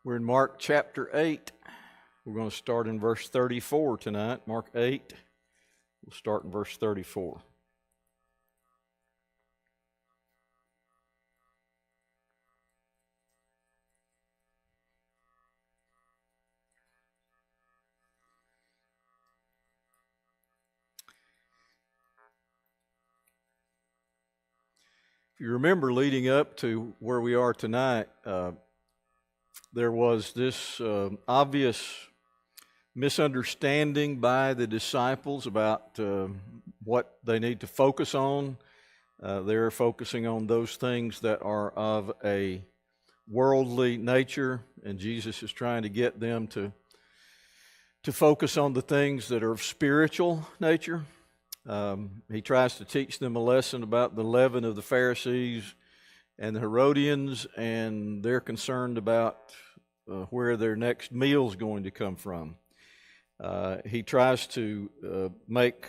We're in Mark chapter 8. We're going to start in verse 34 tonight. Mark 8. We'll start in verse 34. If you remember, leading up to where we are tonight, there was this obvious misunderstanding by the disciples about what they need to focus on. They're focusing on those things that are of a worldly nature, and Jesus is trying to get them to focus on the things that are of spiritual nature. He tries to teach them a lesson about the leaven of the Pharisees and the Herodians, and they're concerned about where their next meal is going to come from. He tries to make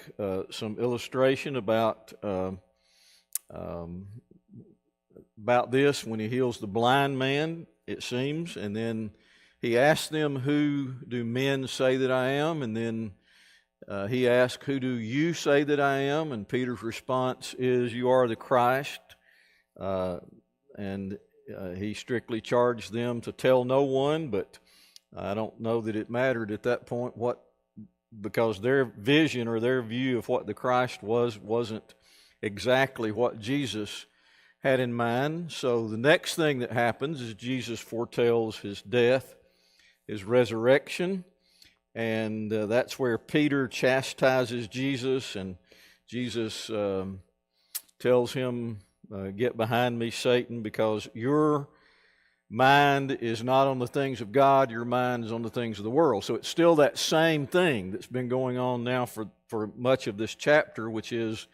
some illustration about this when he heals the blind man, it seems, and then he asks them, "Who do men say that I am?" And then he asks, "Who do you say that I am?" And Peter's response is, "You are the Christ." And he strictly charged them to tell no one, but I don't know that it mattered at that point because their vision or their view of what the Christ wasn't exactly what Jesus had in mind. So the next thing that happens is Jesus foretells his death, his resurrection, and that's where Peter chastises Jesus, and Jesus tells him, "Get behind me, Satan, because your mind is not on the things of God, your mind is on the things of the world." So it's still that same thing that's been going on now for much of this chapter, which is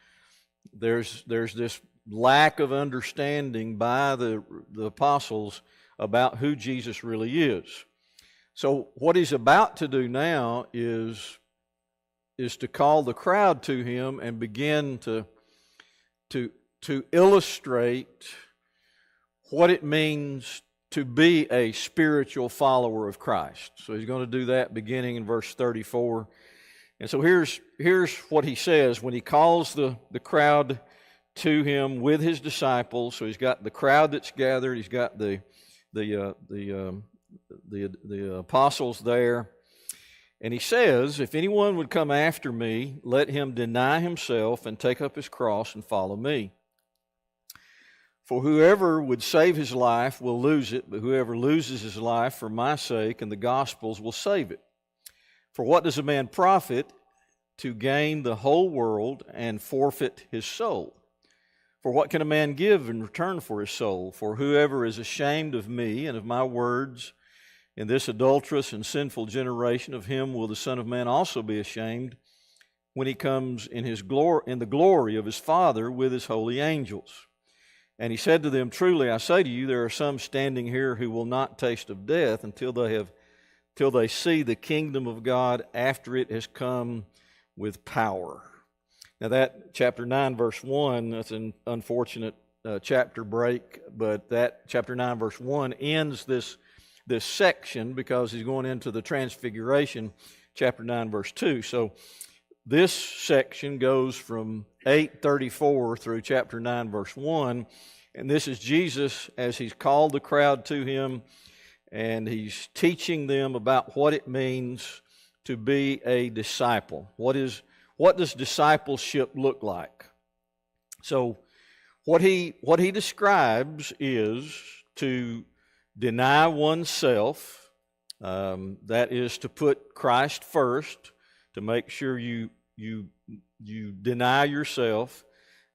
there's this lack of understanding by the apostles about who Jesus really is. So what he's about to do now is to call the crowd to him and begin to illustrate what it means to be a spiritual follower of Christ. So he's going to do that beginning in verse 34. And so here's what he says when he calls the crowd to him with his disciples. So he's got the crowd that's gathered. He's got the apostles there. And he says, "If anyone would come after me, let him deny himself and take up his cross and follow me. For whoever would save his life will lose it, but whoever loses his life for my sake and the gospel's will save it. For what does a man profit to gain the whole world and forfeit his soul? For what can a man give in return for his soul? For whoever is ashamed of me and of my words in this adulterous and sinful generation, of him will the Son of Man also be ashamed when he comes in the glory of his Father with his holy angels." And he said to them, "Truly I say to you, there are some standing here who will not taste of death until they see the kingdom of God after it has come with power." Now that chapter 9 verse 1, that's an unfortunate chapter break, but that chapter 9 verse 1 ends this section because he's going into the Transfiguration, chapter 9 verse 2. So this section goes from 8:34 through chapter 9 verse 1, and this is Jesus as he's called the crowd to him, and he's teaching them about what it means to be a disciple. What does discipleship look like? So what he describes is to deny oneself, that is to put Christ first, to make sure you deny yourself.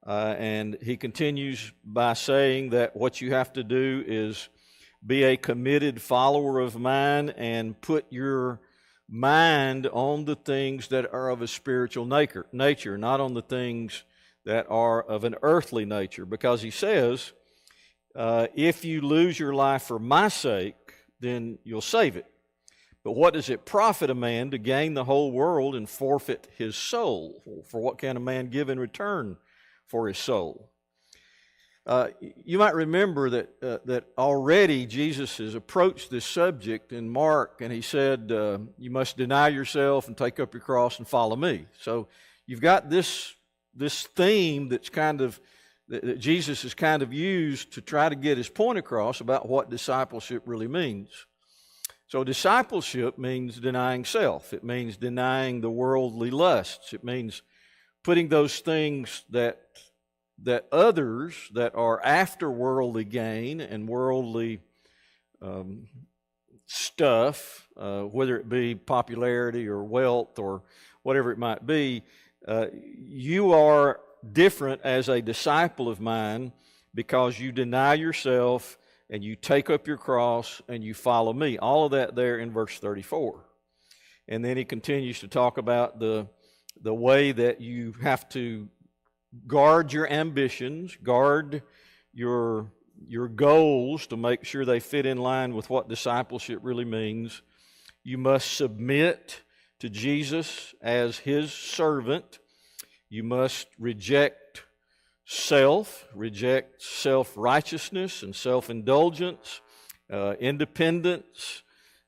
And he continues by saying that what you have to do is be a committed follower of mine and put your mind on the things that are of a spiritual nature, not on the things that are of an earthly nature. Because he says, if you lose your life for my sake, then you'll save it. But what does it profit a man to gain the whole world and forfeit his soul? For what can a man give in return for his soul? You might remember that already Jesus has approached this subject in Mark, and he said, you must deny yourself and take up your cross and follow me. So you've got this theme that's that Jesus has kind of used to try to get his point across about what discipleship really means. So discipleship means denying self. It means denying the worldly lusts. It means putting those things that others that are after worldly gain and worldly stuff, whether it be popularity or wealth or whatever it might be, you are different as a disciple of mine because you deny yourself and you take up your cross and you follow me. All of that there in verse 34. And then he continues to talk about the way that you have to guard your ambitions, guard your goals to make sure they fit in line with what discipleship really means. You must submit to Jesus as his servant. You must reject self-righteousness and self-indulgence, independence.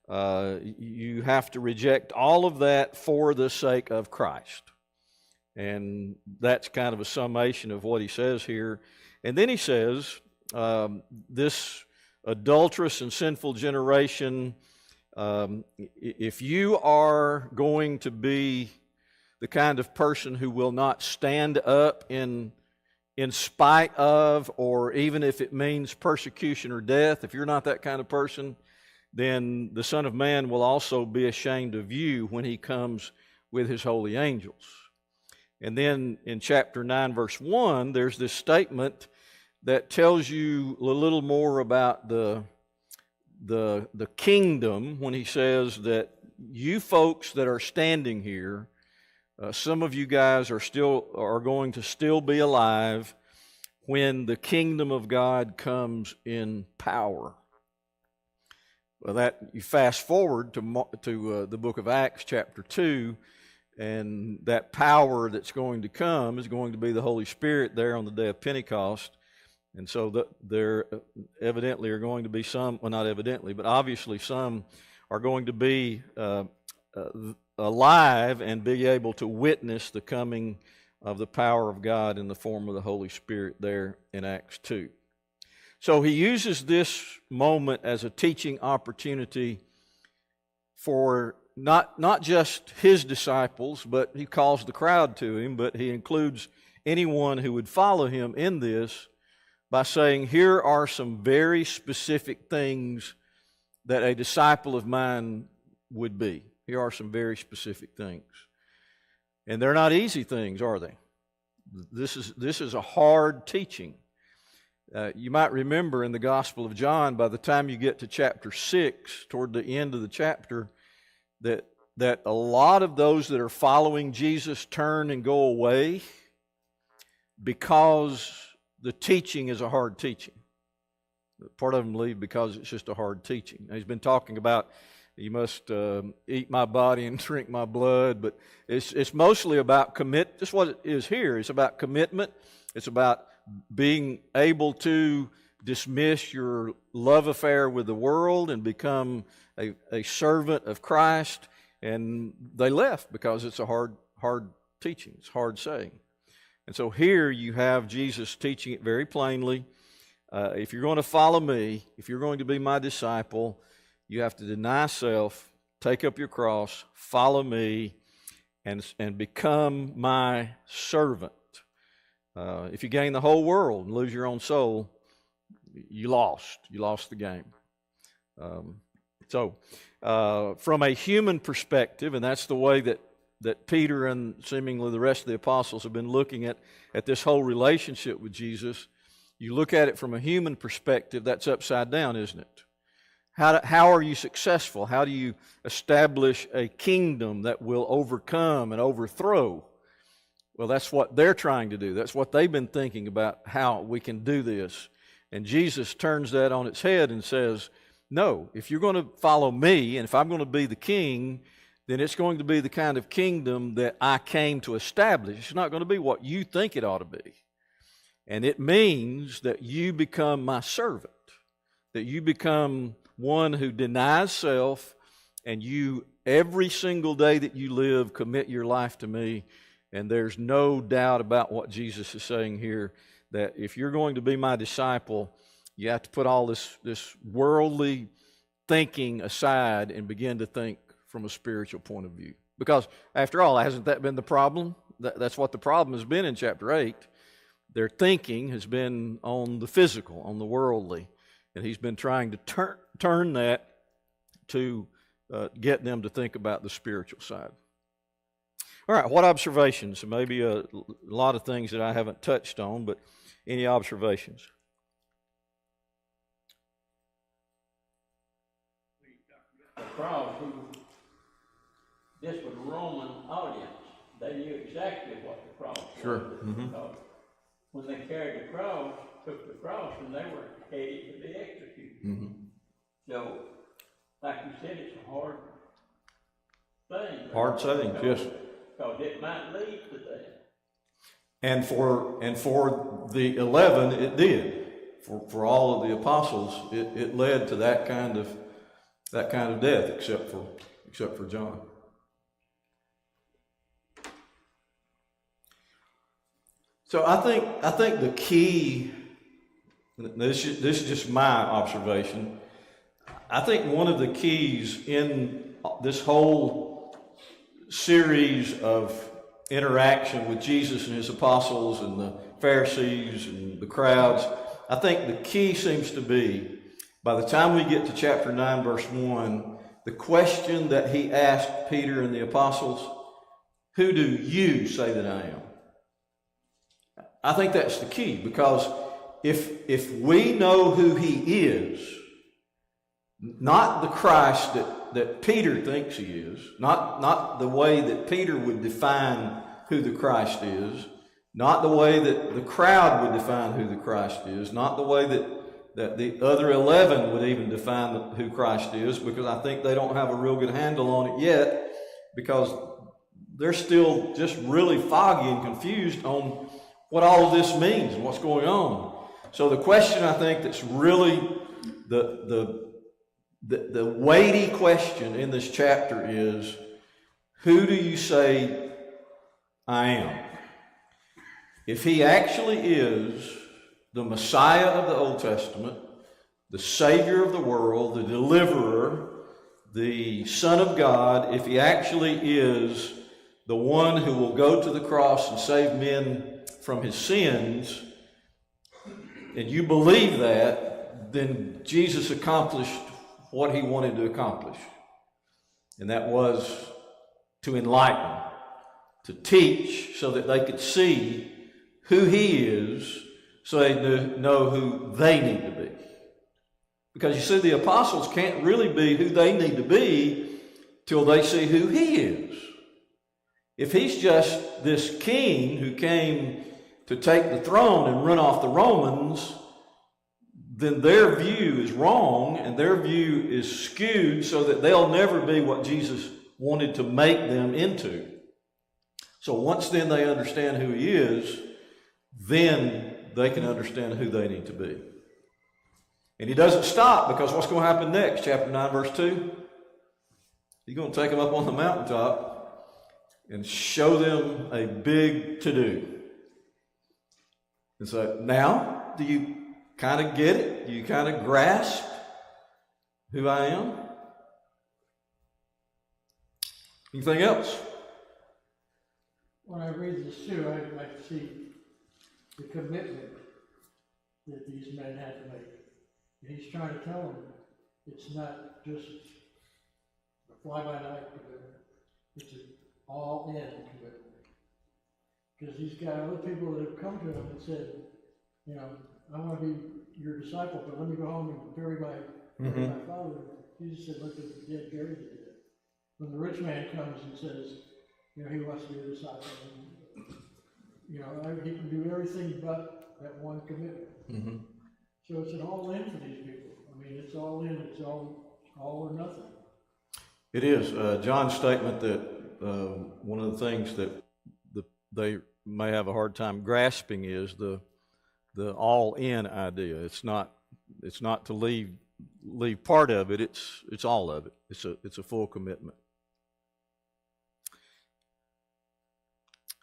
You have to reject all of that for the sake of Christ. And that's kind of a summation of what he says here. And then he says, this adulterous and sinful generation, if you are going to be the kind of person who will not stand up in spite of, or even if it means persecution or death, if you're not that kind of person, then the Son of Man will also be ashamed of you when he comes with his holy angels. And then in chapter 9, verse 1, there's this statement that tells you a little more about the kingdom when he says that you folks that are standing here, some of you guys are going to still be alive when the kingdom of God comes in power. Well, that you fast forward to the book of Acts, chapter 2, and that power that's going to come is going to be the Holy Spirit there on the day of Pentecost. And so there evidently are going to be some, well, not evidently, but obviously some are going to be alive and be able to witness the coming of the power of God in the form of the Holy Spirit there in Acts 2. So he uses this moment as a teaching opportunity for not just his disciples, but he calls the crowd to him, but he includes anyone who would follow him in this by saying, here are some very specific things that a disciple of mine would be. Here are some very specific things. And they're not easy things, are they? This is a hard teaching. You might remember in the Gospel of John, by the time you get to chapter 6, toward the end of the chapter, that a lot of those that are following Jesus turn and go away because the teaching is a hard teaching. Part of them leave because it's just a hard teaching. Now, he's been talking about you must eat my body and drink my blood, but it's mostly about just what it is here. It's about commitment. It's about being able to dismiss your love affair with the world and become a servant of Christ. And they left because it's a hard teaching. It's hard saying. And so here you have Jesus teaching it very plainly. If you're going to follow me, if you're going to be my disciple, you have to deny self, take up your cross, follow me, and become my servant. If you gain the whole world and lose your own soul, you lost. You lost the game. So from a human perspective, and that's the way that Peter and seemingly the rest of the apostles have been looking at this whole relationship with Jesus, you look at it from a human perspective, that's upside down, isn't it? How are you successful? How do you establish a kingdom that will overcome and overthrow? Well, that's what they're trying to do. That's what they've been thinking about, how we can do this. And Jesus turns that on its head and says, no, if you're going to follow me, and if I'm going to be the king, then it's going to be the kind of kingdom that I came to establish. It's not going to be what you think it ought to be. And it means that you become my servant, that you become one who denies self, and you, every single day that you live, commit your life to me. And there's no doubt about what Jesus is saying here, that if you're going to be my disciple, you have to put all this worldly thinking aside and begin to think from a spiritual point of view. Because after all, hasn't that been the problem? That's what the problem has been in chapter 8. Their thinking has been on the physical, on the worldly. And he's been trying to turn that to get them to think about the spiritual side. All right, what observations? Maybe a lot of things that I haven't touched on, but any observations? The crowd this was a Roman audience. They knew exactly what the cross was. Sure. Mm-hmm. When they carried the cross, took the cross, and they were headed to be executed. Mm-hmm. So, like you said, it's a hard thing. Hard saying, yes. Because it might lead to that. And for the 11, it did. For all of the apostles, it led to that kind of death, except for John. So I think the key. This is just my observation. I think one of the keys in this whole series of interaction with Jesus and his apostles and the Pharisees and the crowds, I think the key seems to be, by the time we get to chapter 9, verse 1, the question that he asked Peter and the apostles, who do you say that I am? I think that's the key, because if we know who he is, not the Christ that Peter thinks he is, not the way that Peter would define who the Christ is, not the way that the crowd would define who the Christ is, not the way that the other 11 would even define who Christ is, because I think they don't have a real good handle on it yet, because they're still just really foggy and confused on what all of this means and what's going on. So the question, I think, that's really the weighty question in this chapter is, who do you say I am? If he actually is the Messiah of the Old Testament, the Savior of the world, the Deliverer, the Son of God, if he actually is the one who will go to the cross and save men from his sins, and you believe that, then Jesus accomplished what he wanted to accomplish. And that was to enlighten, to teach, so that they could see who he is, so they know who they need to be. Because you see, the apostles can't really be who they need to be till they see who he is. If he's just this king who came to take the throne and run off the Romans, then their view is wrong and their view is skewed so that they'll never be what Jesus wanted to make them into. So once then they understand who he is, then they can understand who they need to be. And he doesn't stop, because what's going to happen next? Chapter 9, verse 2. He's going to take them up on the mountaintop and show them a big to-do. And so now, do you kind of get it? Do you kind of grasp who I am? Anything else? When I read this too, I see the commitment that these men had to make. And he's trying to tell them it's not just a fly-by-night commitment. It's an all-in commitment. Because he's got other people that have come to him and said, you know, I want to be your disciple, but let me go home and bury my father. Jesus said, look at the dead Gary did that. When the rich man comes and says, you know, he wants to be a disciple, and, you know, he can do everything but that one commitment. Mm-hmm. So it's an all in for these people. I mean, it's all in, it's all or nothing. It is. John's statement that one of the things that they may have a hard time grasping is the the all-in idea. It's not to leave part of it. It's all of it. It's a full commitment.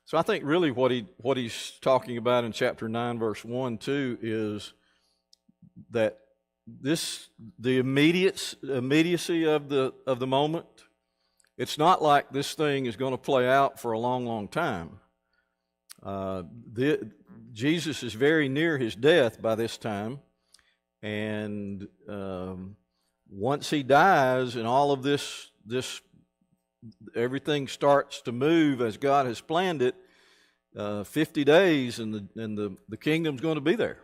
So I think really what he's talking about in chapter 9, verse 1, 2 is that the immediacy of the moment. It's not like this thing is going to play out for a long, long time. Jesus is very near his death by this time, and once he dies and all of this everything starts to move as God has planned it, 50 days and the kingdom's going to be there.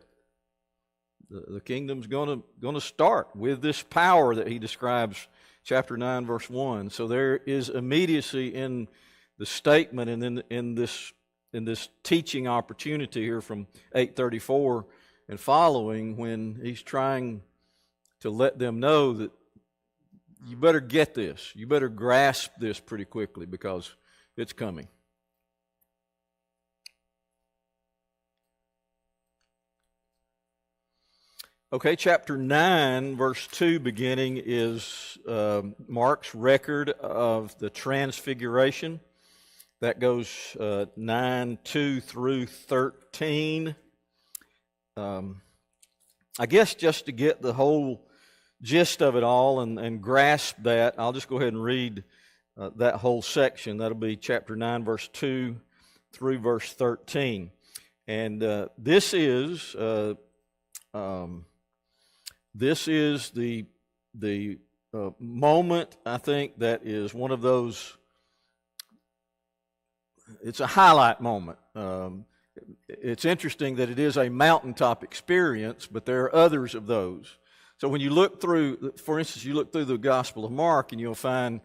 The kingdom's going to start with this power that he describes, chapter 9, verse 1. So there is immediacy in the statement and in this teaching opportunity here from 8:34 and following, when he's trying to let them know that you better get this. You better grasp this pretty quickly because it's coming. Okay, chapter 9, verse 2 beginning is Mark's record of the transfiguration. That goes 9:2 through 13. I guess just to get the whole gist of it all and grasp that, I'll just go ahead and read that whole section. That'll be chapter 9, verse 2 through verse 13. And this is the moment, I think, that is one of those. It's a highlight moment. It's interesting that it is a mountaintop experience, but there are others of those. So when you look through, for instance, you look through the Gospel of Mark, and you'll find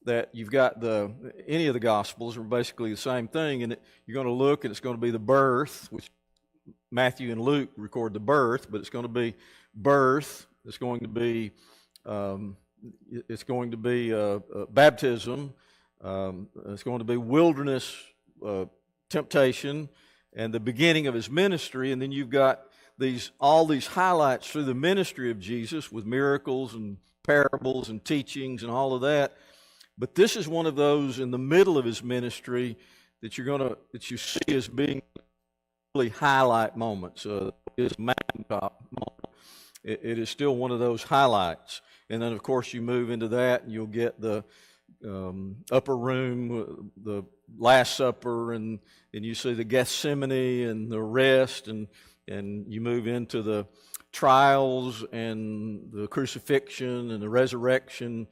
that you've got any of the Gospels are basically the same thing, and you're going to look, and it's going to be the birth, which Matthew and Luke record the birth, but it's going to be birth. It's going to be baptism. It's going to be wilderness temptation and the beginning of his ministry, and then you've got all these highlights through the ministry of Jesus with miracles and parables and teachings and all of that. But this is one of those in the middle of his ministry that you see as being really highlight moments. His mountaintop moment. It is still one of those highlights. And then, of course, you move into that, and you'll get the upper room, the Last Supper, and you see the Gethsemane and the rest, and you move into the trials and the crucifixion and the resurrection,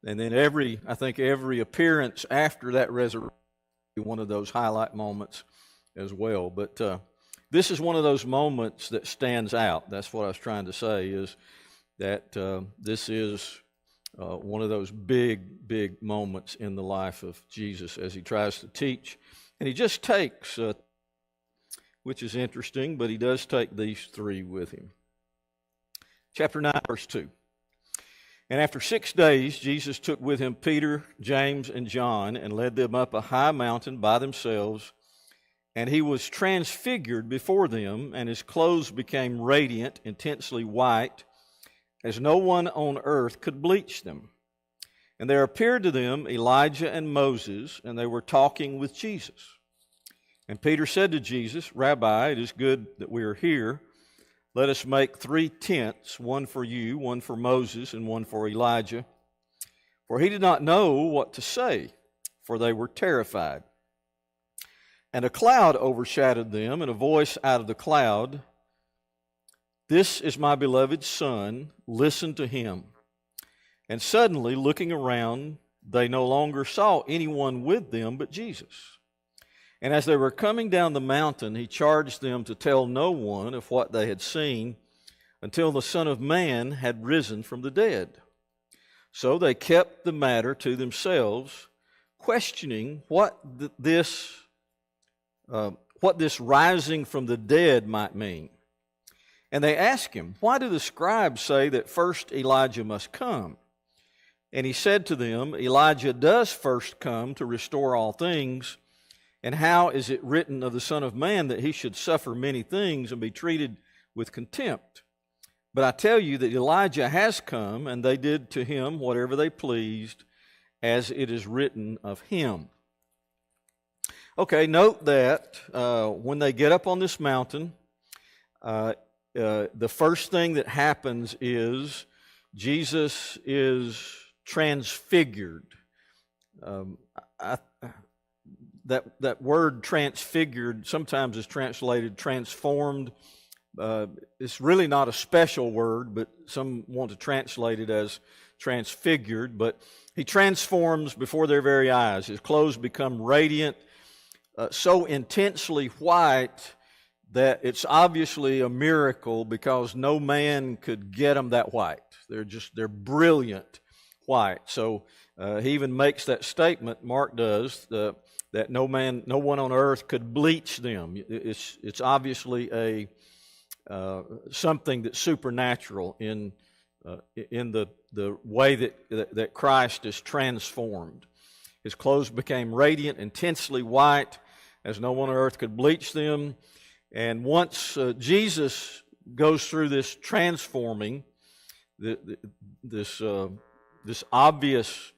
and then every appearance after that resurrection is one of those highlight moments as well. But this is one of those moments that stands out. That's what I was trying to say, is that this is one of those big moments in the life of Jesus as he tries to teach. And he just takes, which is interesting, but he does take these three with him. Chapter 9, verse 2. And after 6 days, Jesus took with him Peter, James, and John, and led them up a high mountain by themselves. And he was transfigured before them, and his clothes became radiant, intensely white, as no one on earth could bleach them. And there appeared to them Elijah and Moses, and they were talking with Jesus. And Peter said to Jesus, "Rabbi, it is good that we are here. Let us make 3 tents, one for you, one for Moses, and one for Elijah." For he did not know what to say, for they were terrified. And a cloud overshadowed them, and a voice out of the cloud, "This is my beloved Son, listen to him." And suddenly, looking around, they no longer saw anyone with them but Jesus. And as they were coming down the mountain, he charged them to tell no one of what they had seen until the Son of Man had risen from the dead. So they kept the matter to themselves, questioning what this rising from the dead might mean. And they asked him, "Why do the scribes say that first Elijah must come?" And he said to them, "Elijah does first come to restore all things. And how is it written of the Son of Man that he should suffer many things and be treated with contempt? But I tell you that Elijah has come, and they did to him whatever they pleased, as it is written of him. Okay, note that when they get up on this mountain, the first thing that happens is Jesus is transfigured. That word transfigured sometimes is translated transformed. It's really not a special word, but some want to translate it as transfigured. But he transforms before their very eyes. His clothes become radiant, so intensely white that it's obviously a miracle, because no man could get them that white. They're brilliant white. So he even makes that statement, Mark does, that no one on earth could bleach them. It's obviously a something that's supernatural in the way that Christ is transformed. His clothes became radiant, intensely white, as no one on earth could bleach them. And once Jesus goes through this transforming, this obvious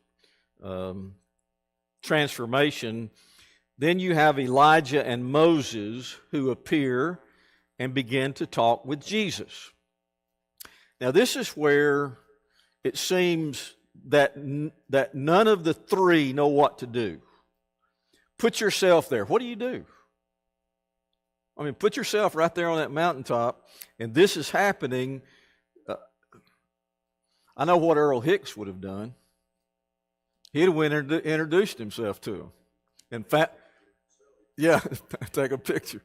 transformation, then you have Elijah and Moses who appear and begin to talk with Jesus. Now, this is where it seems that none of the three know what to do. Put yourself there. What do you do? I mean, put yourself right there on that mountaintop, and this is happening. I know what Earl Hicks would have done. He'd have went and introduced himself to him. In fact, yeah, take a picture.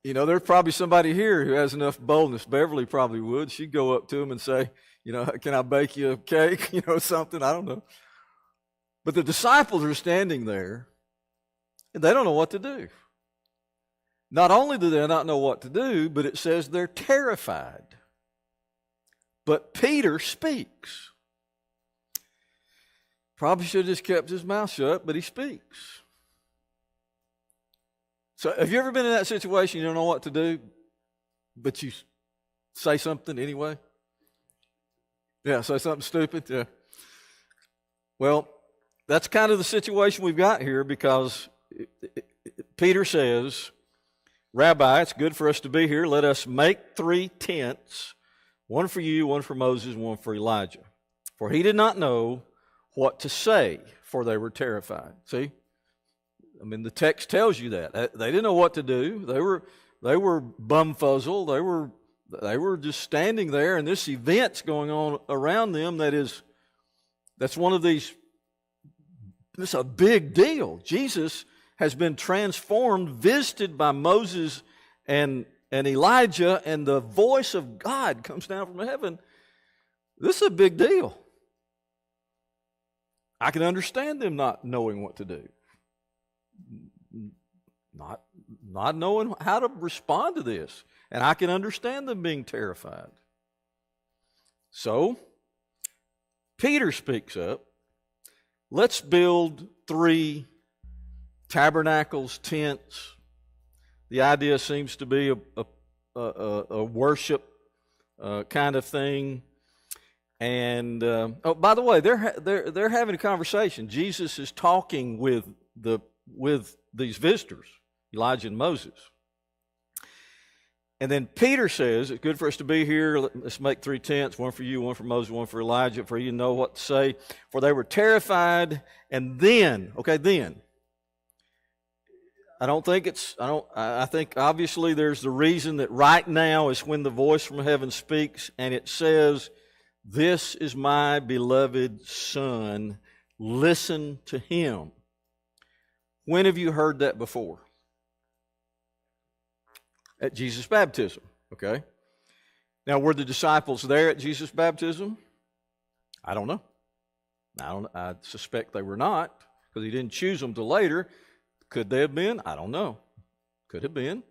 There's probably somebody here who has enough boldness. Beverly probably would. She'd go up to him and say, can I bake you a cake? Something. I don't know. But the disciples are standing there, and they don't know what to do. Not only do they not know what to do, but it says they're terrified. But Peter speaks. Probably should have just kept his mouth shut, but he speaks. So have you ever been in that situation, you don't know what to do, but you say something anyway? Yeah, say something stupid? Yeah. Well, that's kind of the situation we've got here, because Peter says, Rabbi, it's good for us to be here. Let us make 3 tents, one for you, one for Moses, one for Elijah. For he did not know what to say, for they were terrified. See? I mean, the text tells you that. They didn't know what to do. They were bumfuzzled. They were just standing there, and this event's going on around them that's one of these, it's a big deal. Jesus has been transformed, visited by Moses and Elijah, and the voice of God comes down from heaven. This is a big deal. I can understand them not knowing what to do, not knowing how to respond to this, and I can understand them being terrified. So, Peter speaks up. Let's build 3 tabernacles, tents. The idea seems to be a worship kind of thing. And by the way, they're having a conversation. Jesus is talking with these visitors, Elijah and Moses. And then Peter says, it's good for us to be here. Let's make 3 tents, one for you, one for Moses, one for Elijah, for you to know what to say. For they were terrified. And then, I think obviously there's the reason that right now is when the voice from heaven speaks, and it says, this is my beloved Son, listen to him. When have you heard that before? At Jesus' baptism, okay? Now, were the disciples there at Jesus' baptism? I don't know. I suspect they were not, because he didn't choose them till later. Could they have been? I don't know. Could have been.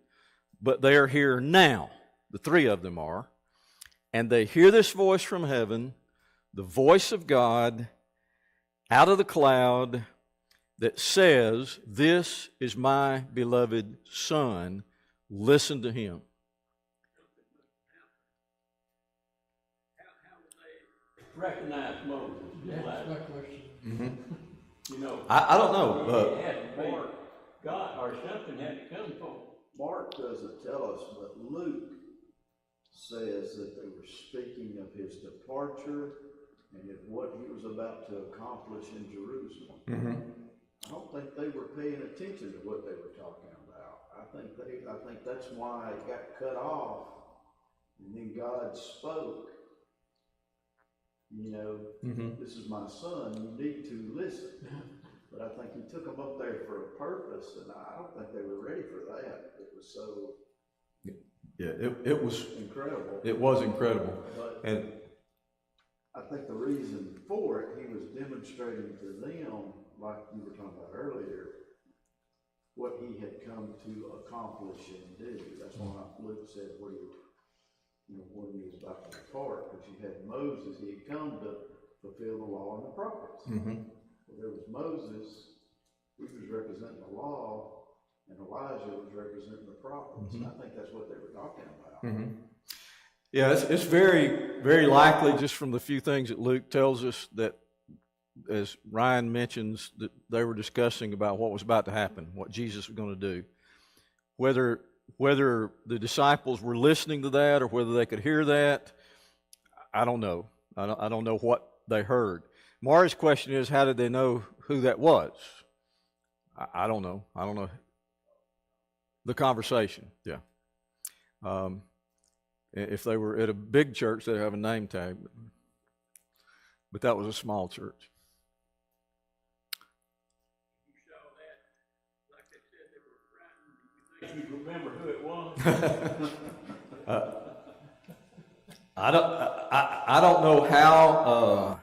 But they are here now. The 3 of them are. And they hear this voice from heaven, the voice of God, out of the cloud. that says, "This is my beloved Son, listen to him." Recognize Moses, just That's like, my question. you know. I don't know, It had to be God, or something had to come for him. Mark doesn't tell us, but Luke says that they were speaking of his departure and of what he was about to accomplish in Jerusalem. I don't think they were paying attention to what they were talking about. I think that's why it got cut off, and then God spoke. You know, this is my son, you need to listen. But I think he took them up there for a purpose, and I don't think they were ready for that. It was so Yeah, it was incredible. it was incredible, But and I think the reason for it, he was demonstrating to them, like you were talking about earlier, what he had come to accomplish and do. That's why Luke said what when he was about to depart, because you had Moses, he had come to fulfill the law and the prophets. Well, there was Moses, he was representing the law, and Elijah was representing the prophets. And I think that's what they were talking about. Yeah, it's very, very likely, just from the few things that Luke tells us, that, as Ryan mentions, that they were discussing about what was about to happen, what Jesus was going to do. Whether the disciples were listening to that or whether they could hear that, I don't know. I don't know what they heard. Mari's question is, how did they know who that was? I don't know. I don't know. The conversation, yeah. If they were at a big church, they'd have a name tag. But that was a small church. You saw that, like they said, they were frightened. You think you remember who it was? I don't know how.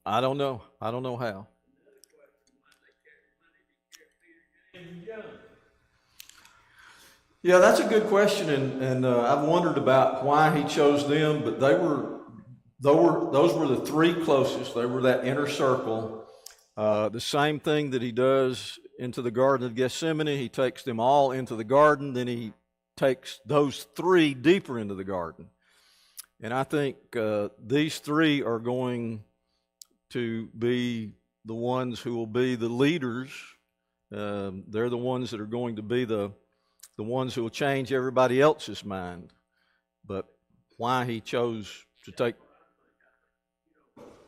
I don't know. I don't know how. Yeah, that's a good question, and I've wondered about why he chose them. But those were the three closest. They were that inner circle. The same thing that he does into the Garden of Gethsemane. He takes them all into the garden. Then he takes those three deeper into the garden. And I think these three are going to be the ones who will be the leaders. They're the ones that are going to be the ones who will change everybody else's mind. But why he chose to take...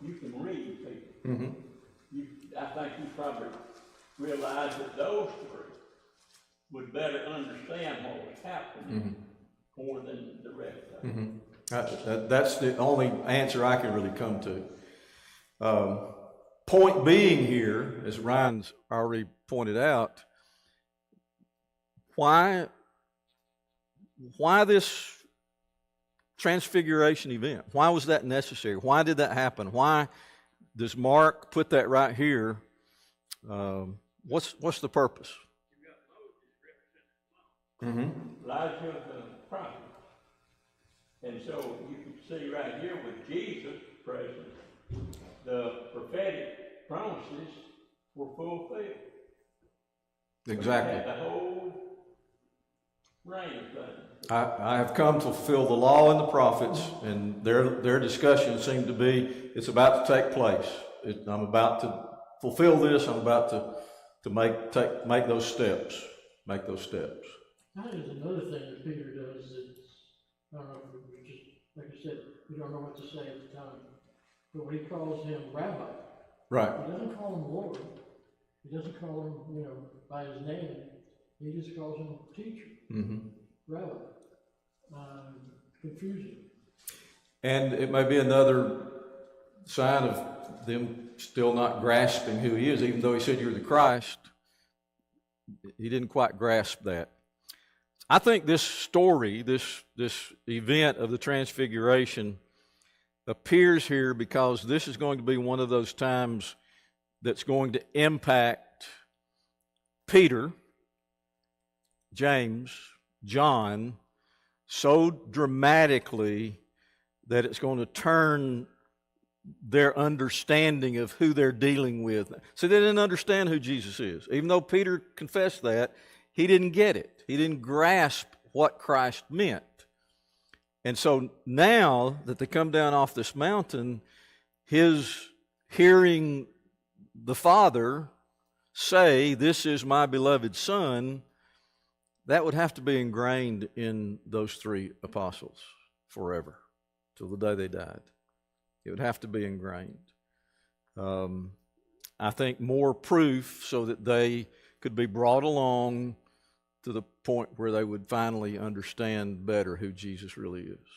You can read people. I think you probably realize that those three would better understand what was happening more than the rest of them. That's the only answer I can really come to. Point being here, as Ryan's already pointed out, why this transfiguration event? Why was that necessary? Why did that happen? Why does Mark put that right here? What's the purpose? Elijah the prophet. And so you can see right here with Jesus present, the prophetic promises were fulfilled. Exactly. Had the whole reign of things. I have come to fulfill the law and the prophets, and their discussion seemed to be, it's about to take place. I'm about to fulfill this. I'm about to make those steps. Make those steps. I think there's another thing that Peter does that, I don't know, we just, like I said, we don't know what to say at the time. But when he calls him rabbi, Right. he doesn't call him Lord. He doesn't call him, by his name. He just calls him teacher, rabbi. Confusing. And it may be another sign of them still not grasping who he is, even though he said you're the Christ. He didn't quite grasp that. I think this story, this event of the Transfiguration appears here because this is going to be one of those times that's going to impact Peter, James, John so dramatically that it's going to turn their understanding of who they're dealing with. So they didn't understand who Jesus is. Even though Peter confessed that, he didn't get it. He didn't grasp what Christ meant. And so now that they come down off this mountain, his hearing the Father say, "This is my beloved Son," that would have to be ingrained in those three apostles forever, till the day they died. It would have to be ingrained. I think more proof so that they could be brought along to the point where they would finally understand better who Jesus really is.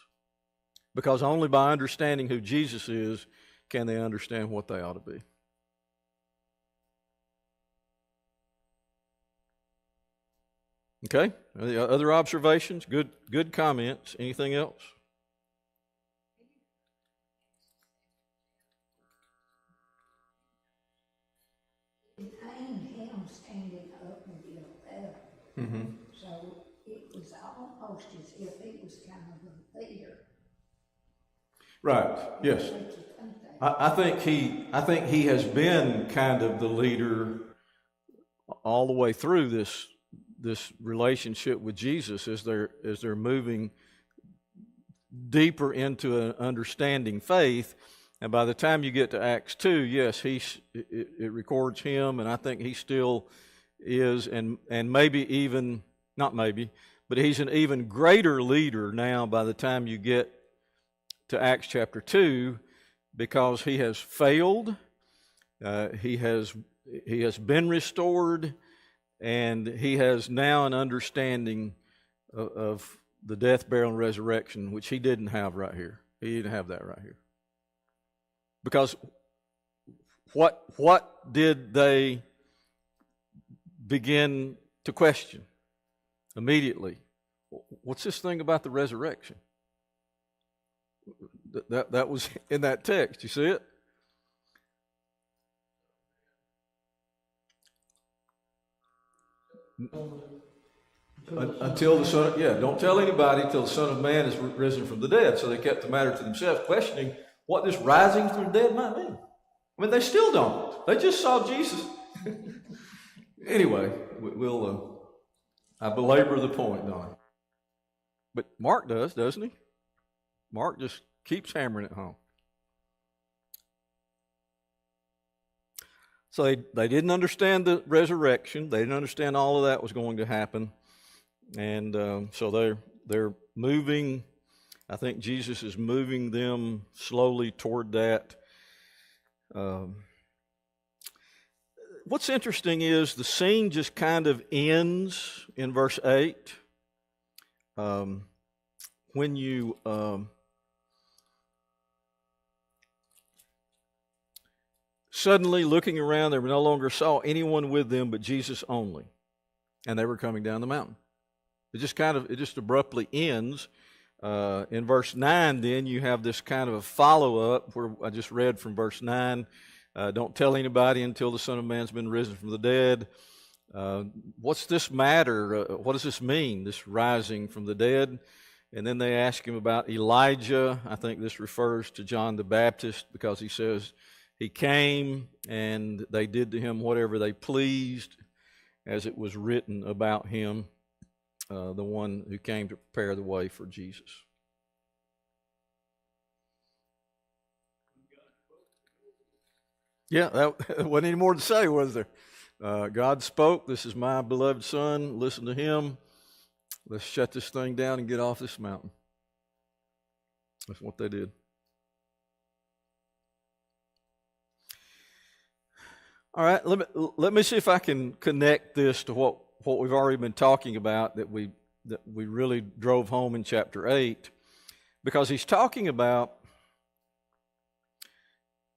Because only by understanding who Jesus is can they understand what they ought to be. Okay? Any other observations? Good comments. Anything else? It aimed him standing up and get up. Mm-hmm. So it was almost as if he was kind of a leader. Right, yes. What you think that? I think he has been kind of the leader All the way through this relationship with Jesus as they're moving deeper into an understanding faith. And by the time you get to Acts 2, yes, it records him, and I think he still is, and maybe even, not maybe, but he's an even greater leader now by the time you get to Acts chapter 2, because he has failed, he has been restored, and he has now an understanding of the death, burial, and resurrection, which he didn't have right here. He didn't have that right here. Because what did they begin to question immediately? What's this thing about the resurrection? That was in that text. You see it? until the Son of, don't tell anybody until the Son of Man is risen from the dead. So they kept the matter to themselves, questioning what this rising from the dead might mean. I mean, they still don't. They just saw Jesus. Anyway, I belabor the point, don't I? But Mark does, doesn't he? Mark just keeps hammering it home. So they didn't understand the resurrection. They didn't understand all of that was going to happen. And so they're moving. I think Jesus is moving them slowly toward that. What's interesting is the scene just kind of ends in verse 8. When you suddenly looking around, they no longer saw anyone with them but Jesus only, and they were coming down the mountain. It just abruptly ends. In verse 9, then you have this kind of a follow-up where I just read from verse 9. Don't tell anybody until the Son of Man's been risen from the dead. What's this matter? What does this mean, this rising from the dead? And then they ask him about Elijah. I think this refers to John the Baptist, because he says he came and they did to him whatever they pleased, as it was written about him, the one who came to prepare the way for Jesus. Yeah, that wasn't any more to say, was there? God spoke, "This is my beloved Son, listen to him. Let's shut this thing down and get off this mountain." That's what they did. All right, let me see if I can connect this to what we've already been talking about, that we really drove home in chapter 8, because he's talking about,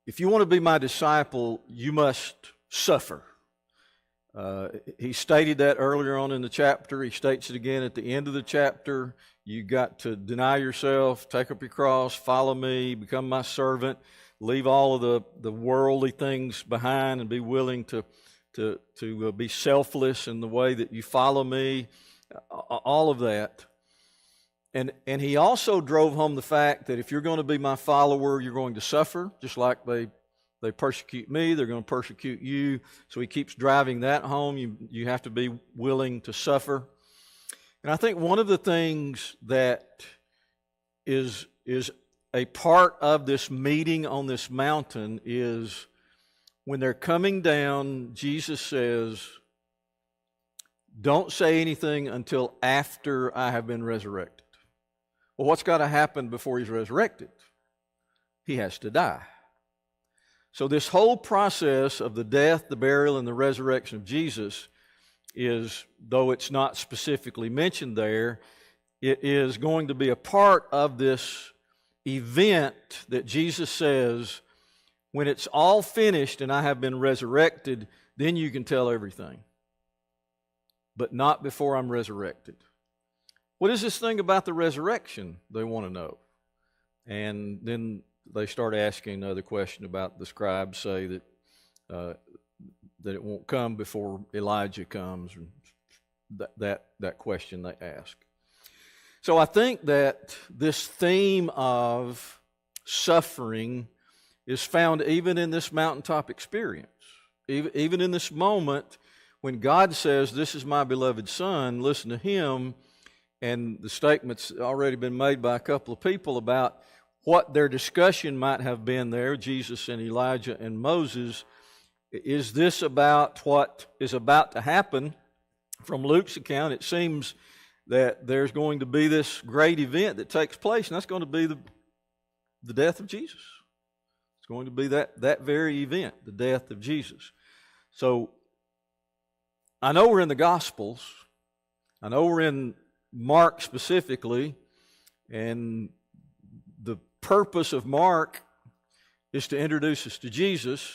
if you want to be my disciple, you must suffer. He stated that earlier on in the chapter. He states it again at the end of the chapter. You got to deny yourself, take up your cross, follow me, become my servant, leave all of the worldly things behind, and be willing to be selfless in the way that you follow me. All of that. And he also drove home the fact that if you're going to be my follower, you're going to suffer, just like they persecute me, they're going to persecute you. So he keeps driving that home. You have to be willing to suffer. And I think one of the things that is a part of this meeting on this mountain is when they're coming down, Jesus says, don't say anything until after I have been resurrected. Well, what's got to happen before he's resurrected? He has to die. So this whole process of the death, the burial, and the resurrection of Jesus is, though it's not specifically mentioned there, it is going to be a part of this event that Jesus says, when it's all finished and I have been resurrected, then you can tell everything. But not before I'm resurrected. What is this thing about the resurrection? They want to know. And then they start asking another question about the scribes say that it won't come before Elijah comes. That question they ask. So I think that this theme of suffering is found even in this mountaintop experience. Even in this moment when God says, this is my beloved Son, listen to Him, and the statement's already been made by a couple of people about what their discussion might have been there, Jesus and Elijah and Moses. Is this about what is about to happen? From Luke's account, it seems that there's going to be this great event that takes place, and that's going to be the death of Jesus. It's going to be that very event, the death of Jesus. So, I know we're in the Gospels. I know we're in Mark specifically, and the purpose of Mark is to introduce us to Jesus.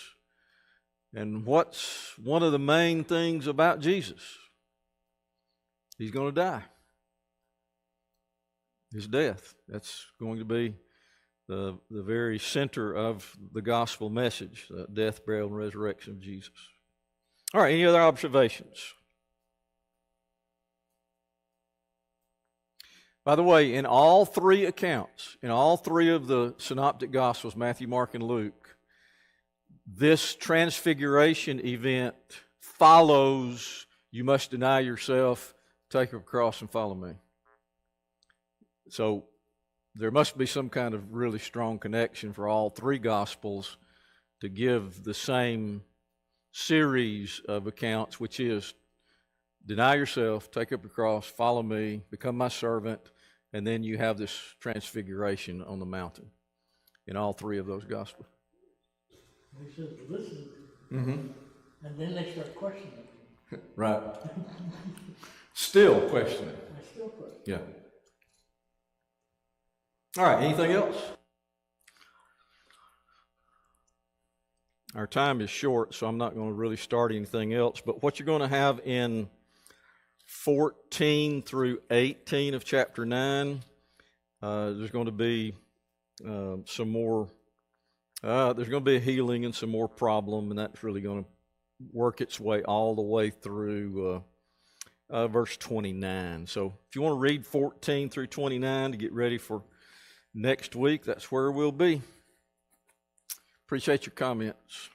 And what's one of the main things about Jesus? He's going to die. His death. That's going to be the very center of the gospel message, the death, burial, and resurrection of Jesus. All right, any other observations? By the way, in all three accounts, in all three of the synoptic gospels, Matthew, Mark, and Luke, this transfiguration event follows, you must deny yourself, take up a cross, and follow me. So there must be some kind of really strong connection for all three gospels to give the same series of accounts, which is deny yourself, take up your cross, follow me, become my servant, and then you have this transfiguration on the mountain in all three of those gospels. He says, listen, and then they start questioning him. Right. Still questioning. I still question. Yeah. All right, anything else? Our time is short, so I'm not going to really start anything else. But what you're going to have in 14 through 18 of chapter 9, there's going to be some more, there's going to be a healing and some more problem, and that's really going to work its way all the way through verse 29. So if you want to read 14 through 29 to get ready for next week, that's where we'll be. Appreciate your comments.